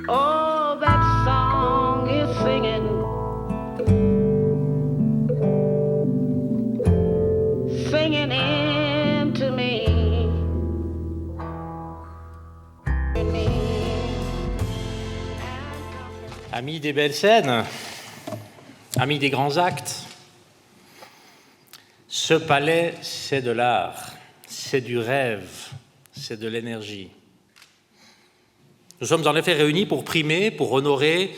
Oh, that song is singing, singing into me. Amis des belles scènes, amis des grands actes, ce palais, c'est de l'art, c'est du rêve, c'est de l'énergie. Nous sommes en effet réunis pour primer, pour honorer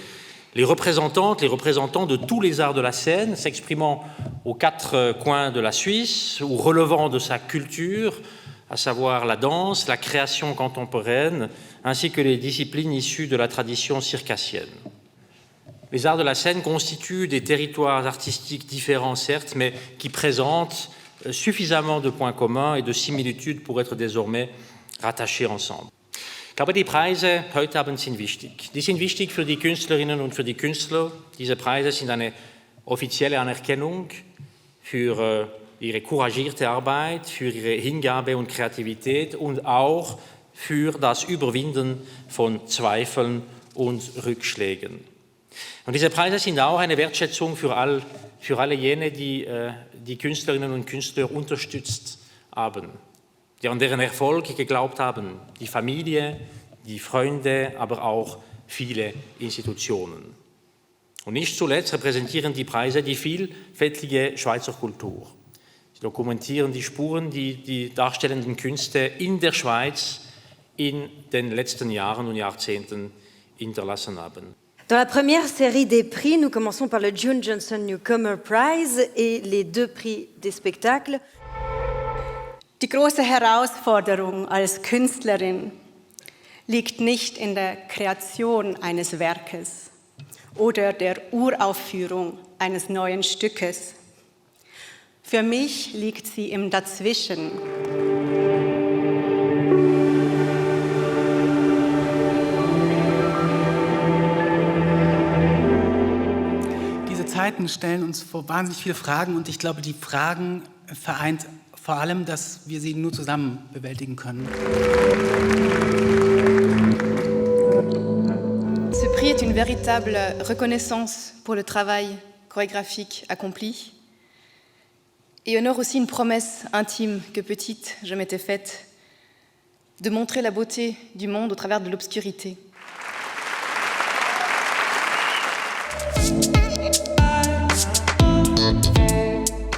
les représentantes, les représentants de tous les arts de la scène, s'exprimant aux quatre coins de la Suisse ou relevant de sa culture, à savoir la danse, la création contemporaine, ainsi que les disciplines issues de la tradition circassienne. Les arts de la scène constituent des territoires artistiques différents, certes, mais qui présentent suffisamment de points communs et de similitudes pour être désormais rattachés ensemble. Ich glaube, die Preise heute Abend sind wichtig. Die sind wichtig für die Künstlerinnen und für die Künstler. Diese Preise sind eine offizielle Anerkennung für ihre couragierte Arbeit, für ihre Hingabe und Kreativität und auch für das Überwinden von Zweifeln und Rückschlägen. Und diese Preise sind auch eine Wertschätzung für alle jene, die die Künstlerinnen und Künstler unterstützt haben, die an deren Erfolg geglaubt haben, die Familie, die Freunde, aber auch viele Institutionen. Und nicht zuletzt repräsentieren die Preise die vielfältige Schweizer Kultur. Sie dokumentieren die Spuren, die die darstellenden Künste in der Schweiz in den letzten Jahren und Jahrzehnten hinterlassen haben. Dans la première série des prix, nous commençons par le June Johnson Newcomer Prize et les 2 prix des spectacles. Die große Herausforderung als Künstlerin liegt nicht in der Kreation eines Werkes oder der Uraufführung eines neuen Stückes. Für mich liegt sie im Dazwischen. Zeiten stellen uns vor wahnsinnig viele Fragen und ich glaube, die Fragen vereint vor allem, dass wir sie nur zusammen bewältigen können. Ce prix est une véritable reconnaissance pour le travail chorégraphique accompli et honore aussi une promesse intime que petite je m'étais faite de montrer la beauté du monde au travers de l'obscurité.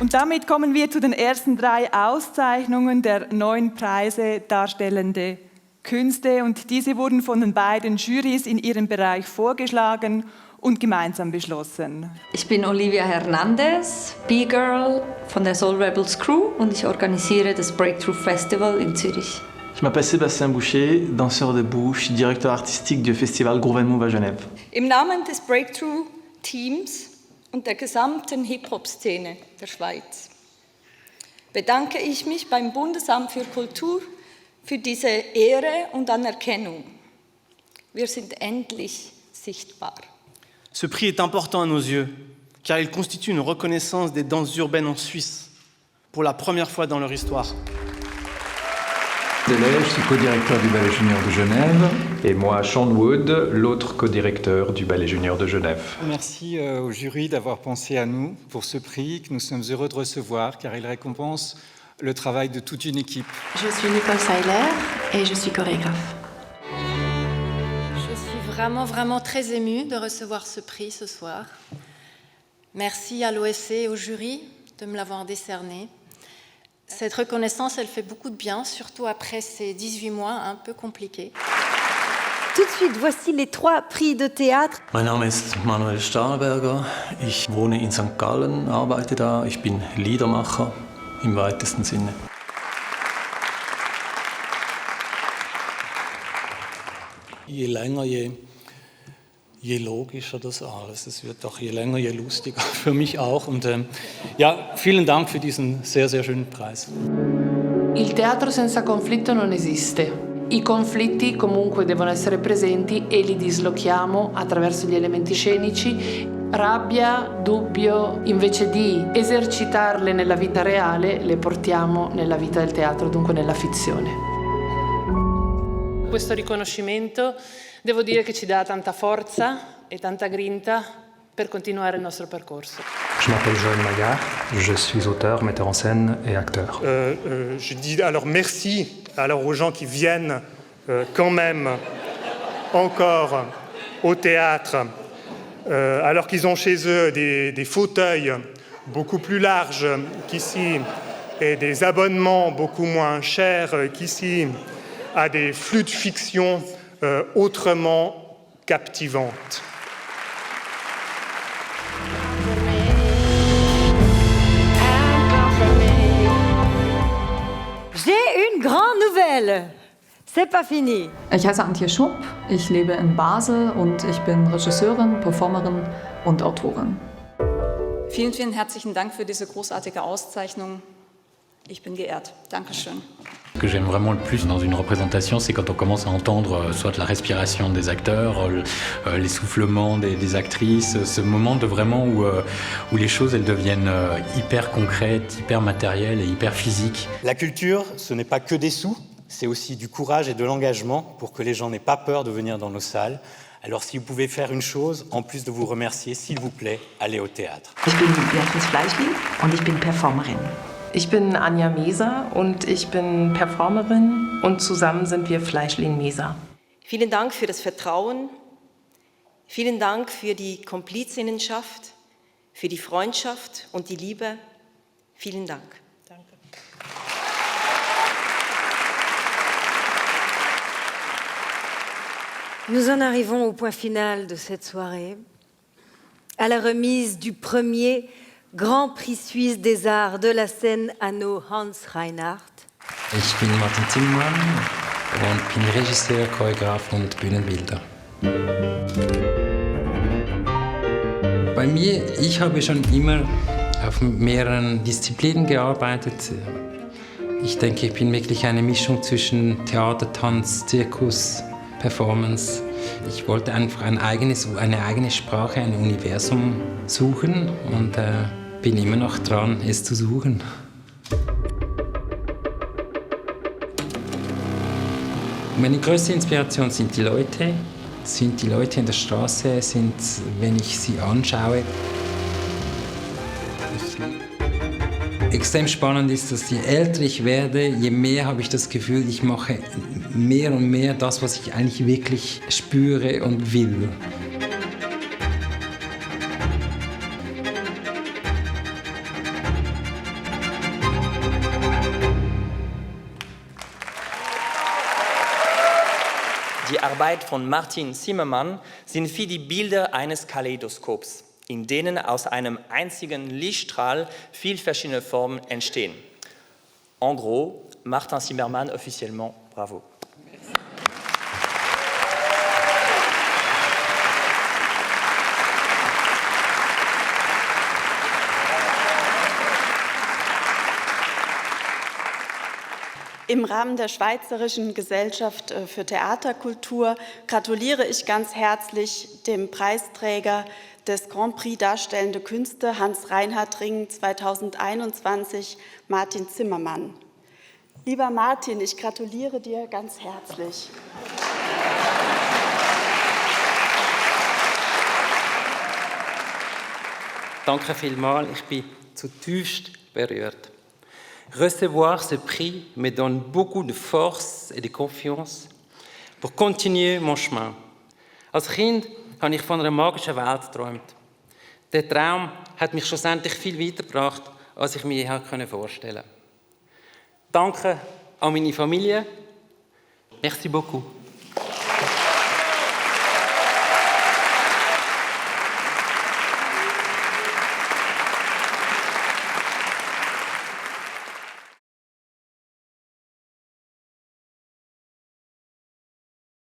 Und damit kommen wir zu den ersten 3 Auszeichnungen der 9 Preise darstellende Künste. Und diese wurden von den beiden Jurys in ihrem Bereich vorgeschlagen und gemeinsam beschlossen. Ich bin Olivia Hernandez, B-Girl von der Soul Rebels Crew und ich organisiere das Breakthrough Festival in Zürich. Je m'appelle Sébastien Boucher, danseur debout, je suis directeur artistique du Festival Groove & Move à Genève. Im Namen des Breakthrough Teams und der gesamten Hip-Hop-Szene der Schweiz bedanke ich mich beim Bundesamt für Kultur für diese Ehre und Anerkennung. Wir sind endlich sichtbar. Ce prix est important à nos yeux, car il constitue une reconnaissance des danses urbaines en Suisse, pour la première fois dans leur histoire. Je suis co-directeur du Ballet Junior de Genève. Et moi, Sean Wood, l'autre co-directeur du Ballet Junior de Genève. Merci au jury d'avoir pensé à nous pour ce prix que nous sommes heureux de recevoir, car il récompense le travail de toute une équipe. Je suis Nicole Seiler et je suis chorégraphe. Je suis vraiment très émue de recevoir ce prix ce soir. Merci à l'OSC et au jury de me l'avoir décerné. Cette reconnaissance, elle fait beaucoup de bien, surtout après ces 18 mois un peu compliqués. Tout de suite, voici les 3 prix de théâtre. Mein Name ist Manuel Stahlberger. Ich wohne in St. Gallen, arbeite da. Ich bin Liedermacher im weitesten Sinne. Je länger, je logischer das alles. Es wird auch je länger, je lustiger für mich auch. Und ja, vielen Dank für diesen sehr schönen Preis. Il teatro senza conflitto non esiste. I conflitti comunque devono essere presenti e li dislochiamo attraverso gli elementi scenici. Rabbia, dubbio, invece di esercitarle nella vita reale, le portiamo nella vita del teatro, dunque nella fizione. Questo riconoscimento Devo dire che ci dà tanta forza e tanta grinta per continuare il nostro percorso. Je m'appelle Joël Maillard, je suis auteur, metteur en scène et acteur. Je dis alors merci alors aux gens qui viennent quand même encore au théâtre, alors qu'ils ont chez eux des fauteuils beaucoup plus larges qu'ici et des abonnements beaucoup moins chers qu'ici, à des flux de fiction autrement captivantes. J'ai une grande nouvelle. C'est pas fini. Ich heiße Antje Schupp, ich lebe in Basel und ich bin Regisseurin, Performerin und Autorin. Vielen, vielen herzlichen Dank für diese großartige Auszeichnung. Ich bin geehrt. Dankeschön. Ce que j'aime vraiment le plus dans une représentation, c'est quand on commence à entendre soit la respiration des acteurs, l'essoufflement des actrices, ce moment de vraiment où les choses elles deviennent hyper concrètes, hyper matérielles et hyper physiques. La culture, ce n'est pas que des sous, c'est aussi du courage et de l'engagement pour que les gens n'aient pas peur de venir dans nos salles. Alors si vous pouvez faire une chose, en plus de vous remercier, s'il vous plaît, allez au théâtre. Ich bin Beatrice Fleischling und ich bin Performerin. Ich bin Anja Meser und ich bin Performerin und zusammen sind wir Fleischling Meser. Vielen Dank für das Vertrauen, vielen Dank für die Komplizinnenschaft, für die Freundschaft und die Liebe. Vielen Dank. Danke. Nous en arrivons au point final de cette soirée, à la remise du premier Grand Prix Suisse des Arts de la Scène Anno Hans Reinhardt. Ich bin Martin Zimmermann und bin Regisseur, Choreograf und Bühnenbilder. Bei mir, ich habe schon immer auf mehreren Disziplinen gearbeitet. Ich denke, ich bin wirklich eine Mischung zwischen Theater, Tanz, Zirkus, Performance. Ich wollte einfach eine eigene Sprache, ein Universum suchen und bin immer noch dran, es zu suchen. Meine größte Inspiration sind die Leute in der Straße, wenn ich sie anschaue. Extrem spannend ist, dass je älter ich werde, je mehr habe ich das Gefühl, ich mache mehr und mehr das, was ich eigentlich wirklich spüre und will. Die Arbeit von Martin Zimmermann sind wie die Bilder eines Kaleidoskops, in denen aus einem einzigen Lichtstrahl viele verschiedene Formen entstehen. En gros, Martin Zimmermann officiellement, bravo. Im Rahmen der Schweizerischen Gesellschaft für Theaterkultur gratuliere ich ganz herzlich dem Preisträger des Grand Prix Darstellende Künste Hans-Reinhardt-Ring 2021, Martin Zimmermann. Lieber Martin, ich gratuliere dir ganz herzlich. Danke vielmals, ich bin zutiefst berührt. Recevoir ce prix me donne beaucoup de force et de confiance pour continuer mon chemin. Als Kind habe ich von einer magischen Welt geträumt. Der Traum hat mich schlussendlich viel weitergebracht, als ich mir je vorstellen konnte. Danke an meine Familie. Merci beaucoup.